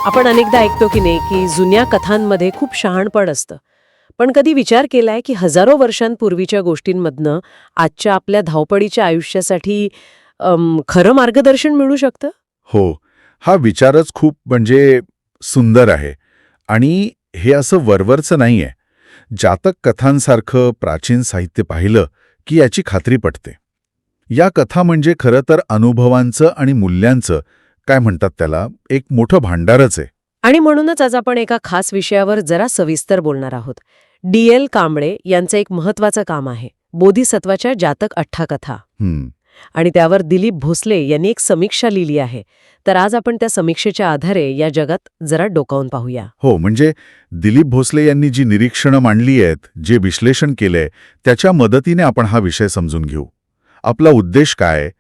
आपण अनेकदा ऐकतो की नाही की जुन्या कथांमध्ये खूप शहाणपण असतं. पण कधी विचार केलाय की हजारो वर्षांपूर्वीच्या गोष्टींमधनं आजच्या आपल्या धावपळीच्या आयुष्यासाठी खरं मार्गदर्शन मिळू शकतं? हो, हा विचारच खूप सुंदर आहे. आणि हे असं वरवरचं नाहीये. जातक कथांसारखं प्राचीन साहित्य पाहिलं की याची खात्री पटते. या कथा म्हणजे खरं तर अनुभवांचं आणि मूल्यांचं, काय म्हणतात त्याला, एक मोठं भांडारच आहे. आणि म्हणूनच आज आपण एका खास विषयावर जरा सविस्तर बोलणार आहोत. डी.एल. कांबळे यांचं एक महत्वाचं काम आहे, बोधिसत्वाच्या जातक अठ्ठाकथा. हं, आणि त्यावर दिलीप भोसले यांनी एक समीक्षा लिहिली आहे. तर आज आपण त्या समीक्षेच्या आधारे या जगात जरा डोकावून पाहूया. हो, दिलीप भोसले यांनी जी निरीक्षणं मांडली आहेत, जे विश्लेषण केलंय, त्याच्या मदतीने आपण हा विषय समजून घेऊ. आपला उद्देश काय,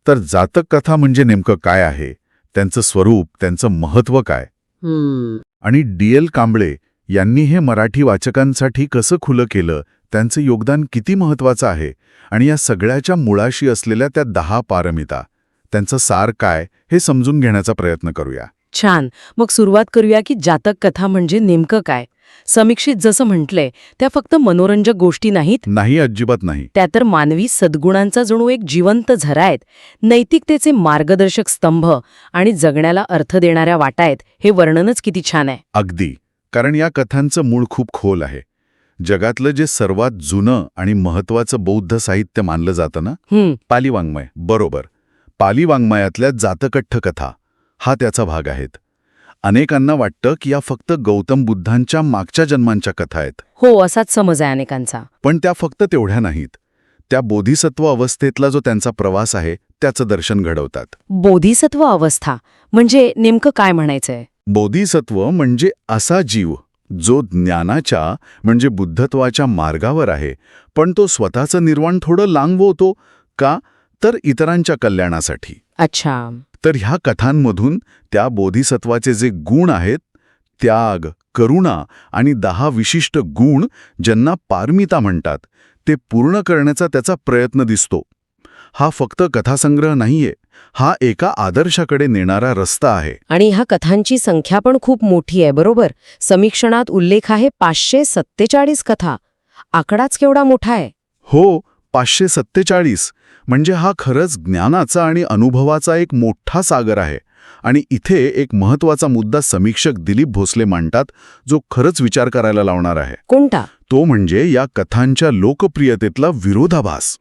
तर जातक कथा म्हणजे नेमकं काय आहे, त्यांचं स्वरूप, त्यांचं महत्त्व काय, आणि डी.एल. कांबळे यांनी हे मराठी वाचकांसाठी कसं खुलं केलं, त्यांचं योगदान किती महत्त्वाचं आहे, आणि या सगळ्याच्या मुळाशी असलेल्या त्या 10 पारमिता, त्यांचं सार काय, हे समजून घेण्याचा प्रयत्न करूया. छान. मग सुरुवात करूया की जातक कथा म्हणजे नेमकं काय. समीक्षित जसं म्हटलंय, त्या फक्त मनोरंजक गोष्टी नाहीत. नाही, अजिबात नाही. त्या तर मानवी सद्गुणांचा जणू एक जिवंत झरा आहेत, नैतिकतेचे मार्गदर्शक स्तंभ आणि जगण्याला अर्थ देणाऱ्या वाटा आहेत. हे वर्णनच किती छान आहे. अगदी. कारण या कथांचं मूळ खूप खोल आहे. जगातलं जे सर्वात जुनं आणि महत्त्वाचं बौद्ध साहित्य मानलं जातं ना, पाली वाङ्मय. बरोबर. पाली वाङ्मयातल्या जातकट्ठ कथा हा त्याचा भाग आहेत. अनेकांना वाटतं की या फक्त गौतम बुद्धांच्या मागच्या जन्मांच्या कथा आहेत. हो, असाच समज आहे अनेकांचा. पण त्या फक्त तेवढ्या नाहीत. त्या बोधिसत्व अवस्थेतला जो त्यांचा प्रवास आहे, त्याचं दर्शन घडवतात. बोधिसत्व अवस्था म्हणजे नेमकं काय म्हणायचंय? बोधिसत्व म्हणजे असा जीव जो ज्ञानाच्या बुद्धत्वाच्या मार्गावर आहे, पण तो स्वतःचं निर्वाण थोडं लांबवतो का, तर इतरांच्या कल्याणासाठी. अच्छा. तर ह्या कथांमधून त्या बोधिसत्वाचे जे गुण आहेत, त्याग, करुणा आणि 10 विशिष्ट गुण ज्यांना पारमिता म्हणतात, ते पूर्ण करण्याचा त्याचा प्रयत्न दिसतो. हा फक्त कथासंग्रह नाहीये, हा एका आदर्शाकडे नेणारा रस्ता आहे. आणि ह्या कथांची संख्या पण खूप मोठी आहे, बरोबर? समीक्षणात उल्लेख आहे 547 कथा. आकडाच केवढा मोठा आहे. हो, 547. हा खरंच ज्ञानाचा आणि अनुभवाचा एक मोठा सागर आहे. आणि इथे एक महत्त्वाचा मुद्दा समीक्षक दिलीप भोसले मांडतात, जो खरंच विचार करायला लावणार आहे. कोणता? तो या कथांच्या लोकप्रियतेतला विरोधाभास.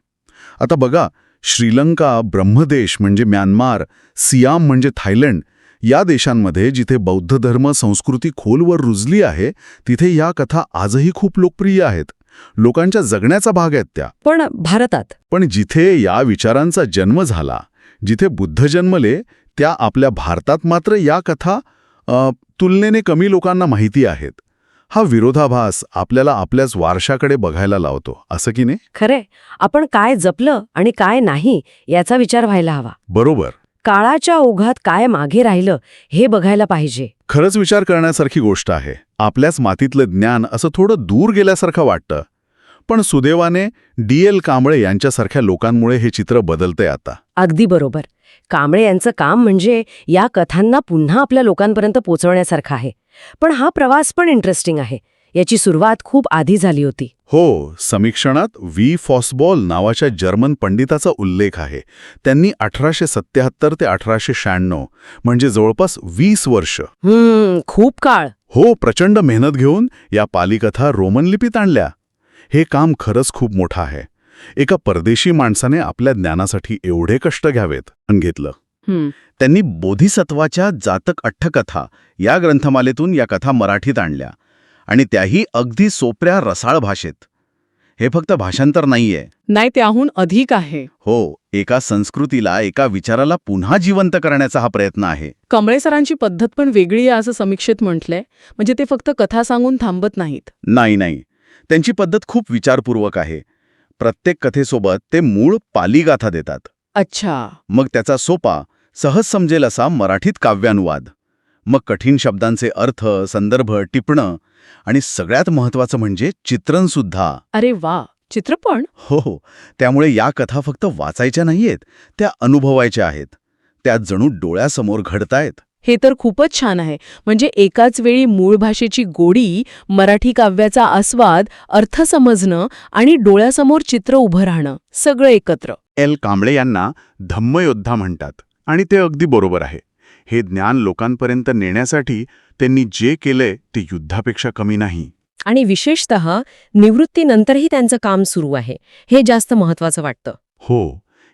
आता बघा, Sri Lanka, Brahmadesh Myanmar, SIAM Thailand या देशांमध्ये जिथे बौद्ध धर्म संस्कृती खोलवर रुजली आहे, तिथे या कथा आजही खूप लोकप्रिय आहेत. लोकांच्या जगण्याचा भाग आहेत त्या. पण भारतात? पण जिथे या विचारांचा जन्म झाला, जिथे बुद्ध जन्मले, त्या आपल्या भारतात मात्र या कथा तुलनेने कमी लोकांना माहिती आहेत. हा विरोधाभास आपल्याला आपल्याच वारशाकडे बघायला लावतो, असं की नाही? खरे, आपण काय जपलं आणि काय नाही याचा विचार व्हायला हवा. बरोबर. काळाच्या ओघात काय मागे राहिलं हे बघायला पाहिजे. खरंच विचार करण्यासारखी गोष्ट आहे. आपल्याच मातीतलं ज्ञान असं थोडं दूर गेल्यासारखं वाटतं. पण सुदैवाने डी.एल. कांबळे यांच्यासारख्या लोकांमुळे हे चित्र बदलतंय आता. अगदी बरोबर. कांबळे यांचं काम या कथांना पुन्हा आपल्या लोकांपर्यंत पोचवण्यासारखं आहे. पण हा प्रवास पण इंटरेस्टिंग आहे. याची सुरुवात खूप आधी झाली होती. हो, समीक्षणात व्ही. फॉसबॉल नावाच्या जर्मन पंडिताचा उल्लेख आहे. त्यांनी 1877 ते 1896 जवळपास 20 वर्ष. खूप काळ. हो, प्रचंड मेहनत घेऊन या पालिकथा रोमन लिपीत आणल्या. हे काम खरंच खूप मोठं आहे. एका परदेशी माणसाने आपल्या ज्ञानासाठी एवढे कष्ट घ्यावेत घेतलं. त्यांनी बोधिसत्वाच्या जातक अठ्ठकथा या ग्रंथमालेतून या कथा मराठीत आणल्या, आणि त्याही अगदी सोप्या रसाळ भाषेत. हे फक्त भाषांतर नाहीये. नाही, त्याहून अधिक आहे. हो, एका संस्कृतीला, एका विचाराला पुन्हा जिवंत करण्याचा हा प्रयत्न आहे. कांबळे सरांची पद्धत पण वेगळी आहे असं समीक्षेत म्हटलंय. ते फक्त कथा सांगून थांबत नाहीत. नाही, त्यांची पद्धत खूप विचारपूर्वक आहे. प्रत्येक कथेसोबत ते मूळ पाली गाथा देतात. अच्छा. मग त्याचा सोपा, सहज समजेल असा मराठीत काव्यानुवाद. मग कठीण शब्दांचे अर्थ, संदर्भ, टिपणं, आणि सगळ्यात महत्त्वाचं चित्रणसुद्धा. अरे वा, चित्रपण? हो. त्यामुळे या कथा फक्त वाचायच्या नाहीयेत, त्या अनुभवायच्या आहेत. त्या जणू डोळ्यासमोर घडतायत. हे तर खूपच छान आहे. म्हणजे एकाच वेळी मूळ भाषेची गोडी, मराठी काव्याचा आस्वाद, अर्थ समजणं आणि डोळ्यासमोर चित्र उभं राहणं, सगळं एकत्र. एल कांबळे यांना धम्मयोद्धा म्हणतात आणि ते अगदी बरोबर आहे. हे ज्ञान लोकांपर्यंत नेण्यासाठी त्यांनी जे केलंय ते युद्धापेक्षा कमी नाही. आणि विशेषतः निवृत्तीनंतरही त्यांचं काम सुरू आहे, हे जास्त महत्वाचं वाटतं. हो,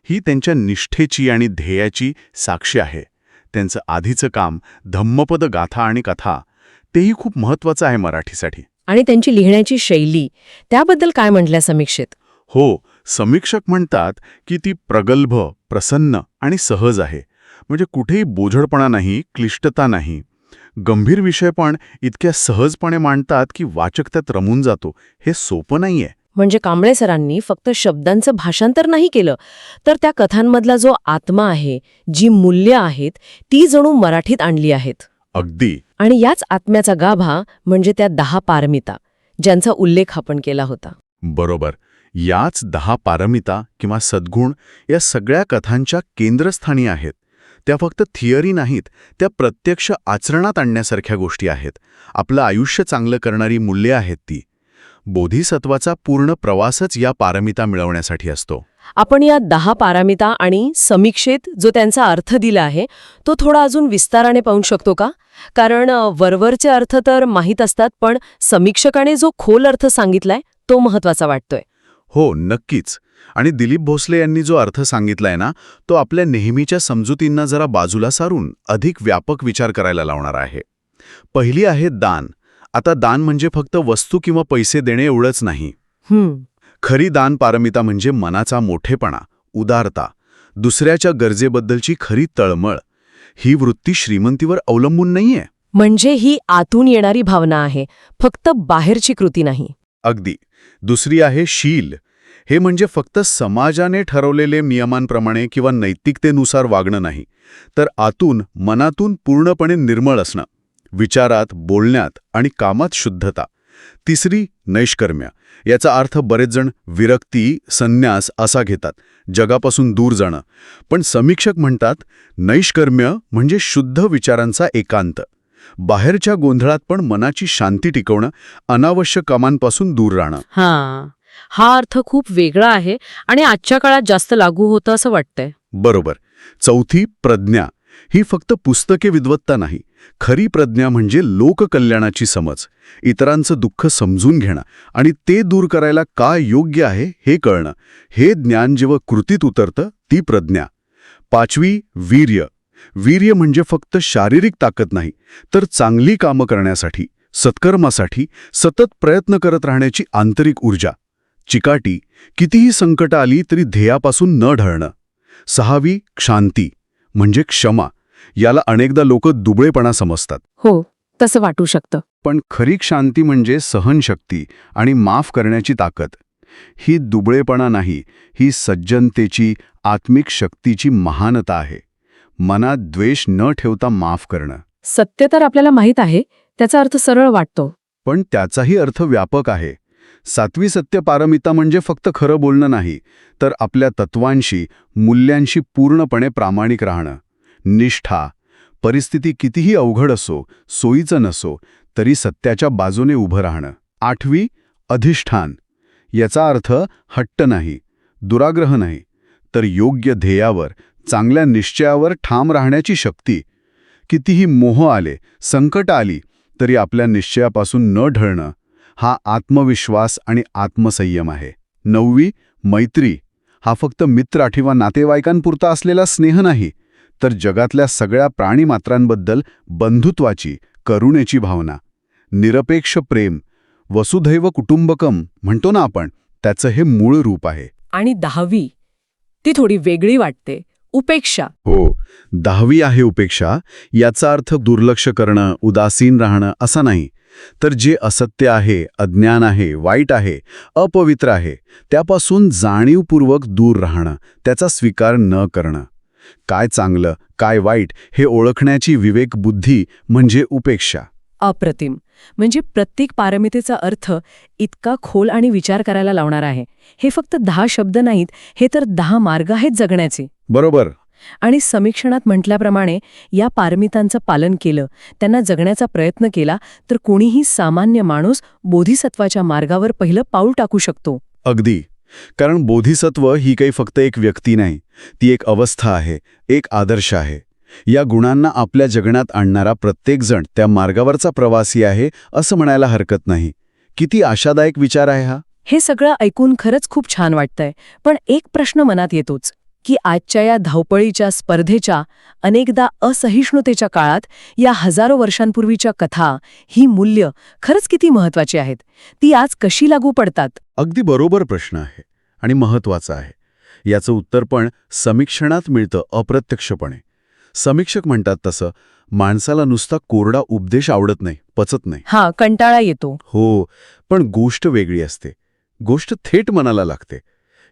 ही त्यांच्या निष्ठेची आणि ध्येयाची साक्षी आहे. त्यांचं आधीचं काम धम्मपद गाथा आणि कथा, तेही खूप महत्वाचं आहे मराठीसाठी. आणि त्यांची लिहिण्याची शैली, त्याबद्दल काय म्हटल्या समीक्षेत? हो, समीक्षक म्हणतात की ती प्रगल्भ, प्रसन्न आणि सहज आहे. म्हणजे कुठेही बोझडपणा नाही, क्लिष्टता नाही. गंभीर विषय पण इतक्या सहजपणे मांडतात की वाचक त्यात रमून जातो. हे सोपं नाहीये. म्हणजे कांबळे सरांनी फक्त शब्दांचं भाषांतर नाही केलं, तर त्या कथांमधला जो आत्मा आहे, जी मूल्य आहेत, ती जणू मराठीत आणली आहेत. अगदी. आणि याच आत्म्याचा गाभा म्हणजे त्या 10 पारमिता, ज्यांचा उल्लेख आपण केला होता. बरोबर. याच 10 पारमिता किंवा सद्गुण या सगळ्या कथांच्या केंद्रस्थानी आहेत. त्या फक्त थिअरी नाहीत, त्या प्रत्यक्ष आचरणात आणण्यासारख्या गोष्टी आहेत. आपलं आयुष्य चांगलं करणारी मूल्ये आहेत ती. बोधिसत्वाचा पूर्ण प्रवासच या पारमिता मिळवण्यासाठी असतो. आपण या 10 पारमिता आणि समीक्षेत जो त्यांचा अर्थ दिला आहे, तो थोडा अजून विस्ताराने पाहू शकतो का? कारण वरवरचे अर्थ तर माहीत असतात, पण समीक्षकाने जो खोल अर्थ सांगितलाय, तो महत्वाचा वाटतोय. हो, नक्कीच. आणि दिलीप भोसले यांनी जो अर्थ सांगितलाय ना, तो आपल्या नेहमीच्या समजुतींना जरा बाजूला सारून अधिक व्यापक विचार करायला लावणार आहे. पहिली आहे दान. आता दान म्हणजे फक्त वस्तू किंवा पैसे देणे एवढंच नाही. खरी दान पारमिता म्हणजे मनाचा मोठेपणा, उदारता, दुसऱ्याच्या गरजेबद्दलची खरी तळमळ. ही वृत्ती श्रीमंतीवर अवलंबून नाहीये. म्हणजे ही आतून येणारी भावना आहे, फक्त बाहेरची कृती नाही. अगदी. दुसरी आहे शील. हे म्हणजे फक्त समाजाने ठरवलेले नियमांप्रमाणे किंवा नैतिकतेनुसार वागणं नाही, तर आतून, मनातून पूर्णपणे निर्मळ असणं. विचारात, बोलण्यात आणि कामात शुद्धता. तिसरी नैष्कर्म्य. याचा अर्थ बरेच जण विरक्ती, संन्यास असा घेतात, जगापासून दूर जाणं. पण समीक्षक म्हणतात नैष्कर्म्य म्हणजे शुद्ध विचारांचा एकांत. बाहेरच्या गोंधळात पण मनाची शांती टिकवणं, अनावश्यक कामांपासून दूर राहणं. हा अर्थ खूप वेगळा आहे आणि आजच्या काळात जास्त लागू होतं असं वाटतंय. बरोबर. चौथी प्रज्ञा. ही फक्त पुस्तके विद्वत्ता नाही. खरी प्रज्ञा म्हणजे लोककल्याणाची समज, इतरांचं दुःख समजून घेणं आणि ते दूर करायला काय योग्य आहे हे कळणं. हे ज्ञान जेव्हा कृतीत उतरतं ती प्रज्ञा. पाचवी वीर्य. वीर्य म्हणजे फक्त शारीरिक ताकद नाही, तर चांगली कामं करण्यासाठी, सत्कर्मासाठी सतत प्रयत्न करत राहण्याची आंतरिक ऊर्जा. चिकाटी. कितीही संकट आली तरी ध्येयापासून न ढळणं. सहावी क्षांती म्हणजे क्षमा. याला अनेकदा लोक दुबळेपणा समजतात. हो, तसं वाटू शकतं. पण खरी शांती म्हणजे सहनशक्ती आणि माफ करण्याची ताकद. ही दुबळेपणा नाही, ही सज्जनतेची, आत्मिक शक्तीची महानता आहे. मनात द्वेष न ठेवता माफ करणं. सत्य तर आपल्याला माहीत आहे, त्याचा अर्थ सरळ वाटतो. पण त्याचाही अर्थ व्यापक आहे. सातवी सत्य पारमिता म्हणजे फक्त खरं बोलणं नाही, तर आपल्या तत्वांशी, मूल्यांशी पूर्णपणे प्रामाणिक राहणं. निष्ठा. परिस्थिती कितीही अवघड असो, सोयीचं नसो, तरी सत्याच्या बाजूने उभं राहणं. आठवी अधिष्ठान. याचा अर्थ हट्ट नाही, दुराग्रह नाही, तर योग्य ध्येयावर, चांगल्या निश्चयावर ठाम राहण्याची शक्ती. कितीही मोह आले, संकट आली, तरी आपल्या निश्चयापासून न ढळणं. हा आत्मविश्वास आणि आत्मसंयम आहे. नववी मैत्री. हा फक्त मित्र किंवा नातेवाईकांपुरता असलेला स्नेह नाही, तर जगातल्या सगळ्या प्राणीमात्रांबद्दल बंधुत्वाची, करुणेची भावना. निरपेक्ष प्रेम. वसुधैव कुटुंबकम म्हणतो ना आपण, त्याचं हे मूळ रूप आहे. आणि 10वी, ती थोडी वेगळी वाटते, उपेक्षा. हो, 10वी आहे उपेक्षा. याचा अर्थ दुर्लक्ष करणं, उदासीन राहणं असा नाही, तर जे असत्य आहे, अज्ञान आहे, वाईट आहे, अपवित्र आहे, त्यापासून जाणीवपूर्वक दूर राहणं, त्याचा स्वीकार न करणं. काय चांगलं, काय वाईट हे ओळखण्याची विवेकबुद्धी म्हणजे उपेक्षा. अप्रतिम. म्हणजे प्रत्येक पारमितेचा अर्थ इतका खोल आणि विचार करायला लावणार आहे. हे फक्त 10 शब्द नाहीत, हे तर 10 मार्ग आहेत जगण्याचे. बरोबर. आणि समीक्षणात म्हटल्याप्रमाणे या पारमितांचं पालन केलं, त्यांना जगण्याचा प्रयत्न केला, तर कोणीही सामान्य माणूस बोधिसत्वाच्या मार्गावर पहिलं पाऊल टाकू शकतो. अगदी. कारण बोधिसत्व ही काही फक्त एक व्यक्ती नाही, ती एक अवस्था आहे, एक आदर्श आहे. या गुणांना आपल्या जगण्यात आणणारा प्रत्येकजण त्या मार्गावरचा प्रवासी आहे असं म्हणायला हरकत नाही. किती आशादायक विचार आहे हा. हे सगळं ऐकून खरंच खूप छान वाटतंय, पण एक प्रश्न मनात येतोच की आजच्या या धावपळीच्या स्पर्धेच्या, अनेकदा असहिष्णुतेच्या काळात या हजारो वर्षांपूर्वीच्या कथा, ही मूल्य खरंच किती महत्वाची आहेत? ती आज कशी लागू पडतात? अगदी बरोबर प्रश्न आहे आणि महत्वाचा आहे. याचं उत्तर पण समीक्षणात मिळतं, अप्रत्यक्षपणे. समीक्षक म्हणतात तसं, माणसाला नुसता कोरडा उपदेश आवडत नाही, पचत नाही. हा, कंटाळा येतो. हो, पण गोष्ट वेगळी असते. गोष्ट थेट मनाला लागते.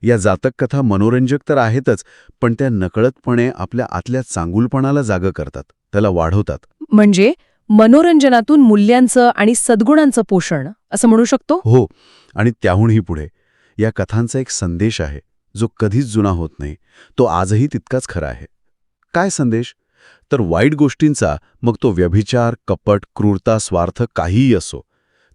या जातक कथा मनोरंजक तर आहेतच, पण त्या नकळतपणे आपल्या आतल्या चांगुलपणाला जागं करतात, त्याला वाढवतात. म्हणजे मनोरंजनातून मूल्यांचं आणि सद्गुणांचं पोषण, असं म्हणू शकतो? हो, आणि त्याहूनही पुढे या कथांचा एक संदेश आहे, जो कधीच जुना होत नाही. तो आजही तितकाच खरा आहे. काय संदेश? तर वाईट गोष्टींचा, मग तो व्यभिचार, कपट, क्रूरता, स्वार्थ काहीही असो,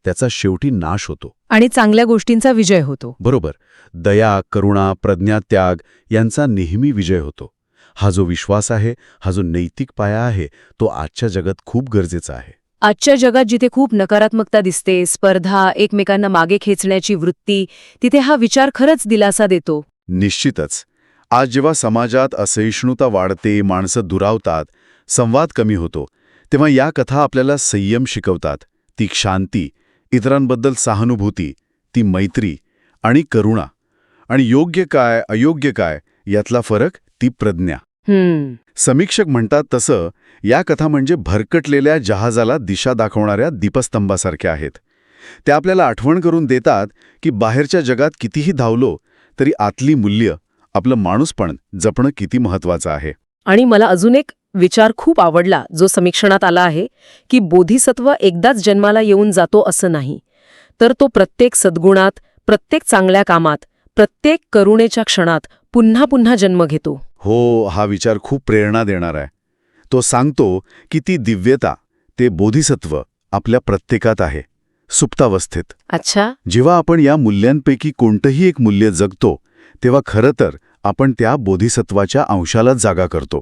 त्याचा शेवटी नाश होतो. आणि चांगल्या गोष्टींचा विजय होतो. बरोबर. दया, करुणा, प्रज्ञात्याग यांचा नेहमी विजय होतो. हा जो विश्वास आहे, हा जो नैतिक पाया आहे, तो आजच्या जगात खूप गरजेचा आहे. आजच्या जगात जिथे खूप नकारात्मकता दिसते, स्पर्धा, एकमेकांना मागे खेचण्याची वृत्ती, तिथे हा विचार खरंच दिलासा देतो. निश्चितच. आज जेव्हा समाजात असहिष्णुता वाढते, माणसं दुरावतात, संवाद कमी होतो, तेव्हा या कथा आपल्याला संयम शिकवतात. ती शांती, इतरांबद्दल सहानुभूती, ती मैत्री आणि करुणा, आणि योग्य काय अयोग्य काय यातला फरक, ती प्रज्ञा. समीक्षक म्हणतात तसं, या कथा म्हणजे भरकटलेल्या जहाजाला दिशा दाखवणाऱ्या दीपस्तंभासारख्या आहेत. त्या आपल्याला आठवण करून देतात की बाहेरच्या जगात कितीही धावलो तरी आतली मूल्य, आपलं माणूसपण जपणं किती महत्वाचं आहे. आणि मला अजून एक विचार खूप आवडला जो समीक्षणात आला आहे, की बोधिसत्व एकदाच जन्माला येऊन जातो असं नाही, तर तो प्रत्येक सद्गुणात, प्रत्येक चांगल्या कामात, प्रत्येक करुणेच्या क्षणात पुन्हा पुन्हा जन्म घेतो. हो, हा विचार खूप प्रेरणा देणार आहे. तो सांगतो की ती दिव्यता, ते बोधिसत्व आपल्या प्रत्येकात आहे, सुप्तावस्थेत. अच्छा. जेव्हा आपण या मूल्यांपैकी कोणतंही एक मूल्य जगतो, तेव्हा खरं तर आपण त्या बोधिसत्वाच्या अंशालाच जागा करतो.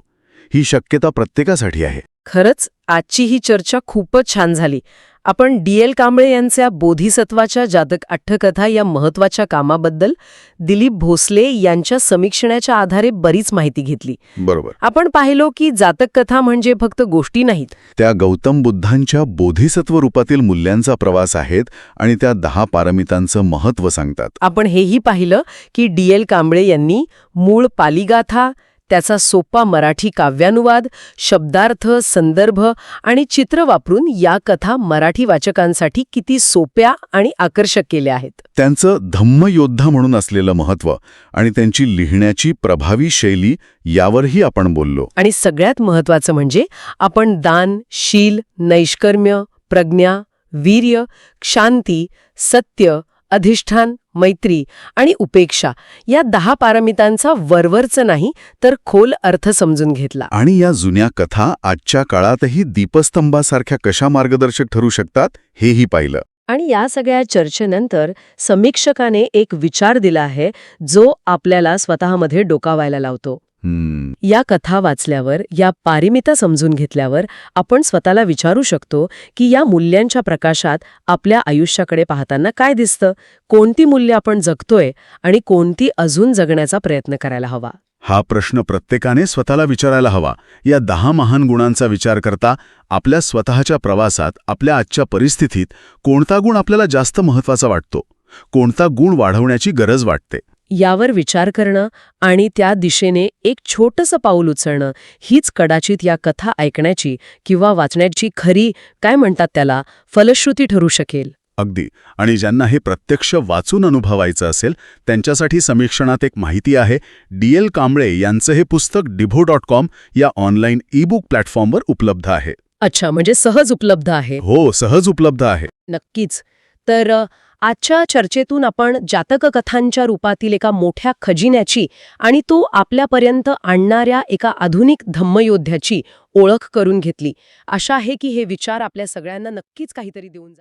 ही शक्यता प्रत्येकासाठी आहे. खरंच आजची ही चर्चा खूपच छान झाली. आपण डी.एल. कांबळे यांच्या बोधिसत्वाच्या जातक अट्टकथा या महत्वाच्या कामाबद्दल दिलीप भोसले यांच्या समीक्षणाच्या आधारे बरीच माहिती घेतली. बरोबर. आपण पाहिलो की जातक कथा म्हणजे फक्त गोष्टी नाहीत, त्या गौतम बुद्धांच्या बोधिसत्व रूपातील मूल्यांचा प्रवास आहेत आणि त्या 10 पारमितांचं महत्त्व सांगतात. आपण हेही पाहिलं की डी.एल. कांबळे यांनी मूळ पालीगाथा, त्याचा सोपा मराठी काव्यानुवाद, शब्दार्थ, संदर्भ आणि चित्र वापरून या कथा मराठी वाचकांसाठी किती सोप्या आणि आकर्षक केल्या आहेत. त्यांचं धम्मयोद्धा म्हणून असलेलं महत्त्व आणि त्यांची लिहिण्याची प्रभावी शैली यावरही आपण बोललो. आणि सगळ्यात महत्वाचं म्हणजे आपण दान, शील, नैष्कर्म्य, प्रज्ञा, वीर्य, शांती, सत्य, अधिष्ठान, मैत्री आणि उपेक्षा या 10 पारमितांचा वरवरचं नाही तर खोल अर्थ समजून घेतला. आणि या जुन्या कथा आजच्या काळातही दीपस्तंभासारख्या कशा मार्गदर्शक ठरू शकतात हेही पाहिलं. आणि या सगळ्या चर्चेनंतर समीक्षकाने एक विचार दिला आहे जो आपल्याला स्वतःमध्ये डोकावायला लावतो. या कथा वाचल्यावर, या पारमिता समजून घेतल्यावर आपण स्वतःला विचारू शकतो की या मूल्यांच्या प्रकाशात आपल्या आयुष्याकडे पाहताना काय दिसतं, कोणती मूल्य आपण जगतोय आणि कोणती अजून जगण्याचा प्रयत्न करायला हवा. हा प्रश्न प्रत्येकाने स्वतःला विचारायला हवा. या 10 महान गुणांचा विचार करता आपल्या स्वतःच्या प्रवासात, आपल्या आजच्या परिस्थितीत कोणता गुण आपल्याला जास्त महत्त्वाचा वाटतो, कोणता गुण वाढवण्याची गरज वाटते, यावर विचार करणं आणि त्या दिशेने एक छोटंसं पाऊल उचलणं हीच कदाचित या कथा ऐकण्याची किंवा वाचण्याची खरी, काय म्हणतात त्याला, फलश्रुती ठरू शकेल. अगदी. आणि ज्यांना हे प्रत्यक्ष वाचून अनुभवायचं असेल त्यांच्यासाठी समीक्षणात एक माहिती आहे. डी.एल. कांबळे यांचं हे पुस्तक dibo.com या ऑनलाईन ई-बुक प्लॅटफॉर्मवर उपलब्ध आहे. अच्छा, म्हणजे सहज उपलब्ध आहे. हो, सहज उपलब्ध आहे. नक्कीच. तर आजच्या चर्चेतून आपण जातककथांच्या रूपातील एका मोठ्या खजिन्याची आणि तो आपल्यापर्यंत आणणाऱ्या एका आधुनिक धम्मयोद्ध्याची ओळख करून घेतली. आशा आहे की हे विचार आपल्या सगळ्यांना नक्कीच काहीतरी देऊन